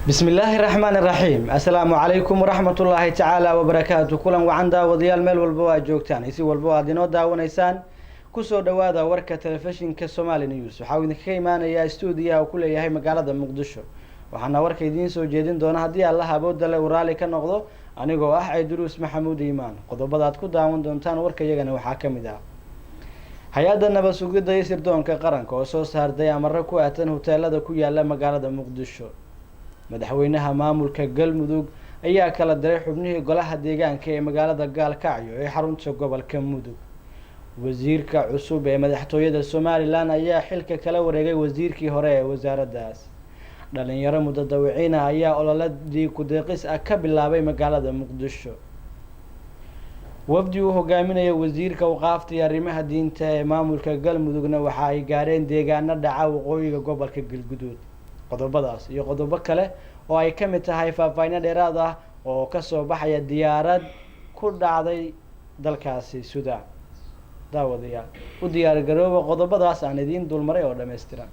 بسم الله الرحمن الرحيم السلام عليكم ورحمة الله تعالى وبركاته كلن وعندا وديال ميل والبوا جوجتان إسي والبوا دينو داونيسان كسو دوادا وركة تلفزيون كسومالي نيوز waxaa idin ka imaanaya stuudiyaha ku leeyahay magaalada Muqdisho waxaana warka idin soo jeedin doona hadii Allah abooda la waraali ka noqdo anigoo ah Aydruus Maxamuud Iimaan qodobada aad ku daawan doontaan warka iyagana waxaa kamid ah hay'adda nabad sugidda iyo sirdoonka qaranka oo soo saartay amarro ku aatan hoteelada ku yaala magaalada Muqdisho madaxweynaha maamulka Galmudug ayaa kala diray xubnihii golaha deegaanka ee magaalada Gaalkacyo ee xarunta gobolka Mudug wasiirka cusub ee madaxtooyada Soomaaliland ayaa xilka kala wareegay wasiirkii hore ee wasaaraddaas dhalinyaro mudadawiciin ayaa ololadii ku deeqis ah ka bilaabay magaalada Muqdisho wafdi uu hogaaminaya wasiirka waqaafta iyo arrimaha diinta ee maamulka Galmudugna waxa ay gaareen deegaano dhaca waqooyiga gobolka Galguduud qodobadaas iyo qodobo kale oo ay ka mid tahay faahfaahin dheeraad ah oo ka soo baxaya diyaarad ku dhacday dalkaasi Suudaan daawadayaal u diyaar garooba qodobadaas aan idin dulmaray oo dhameystiran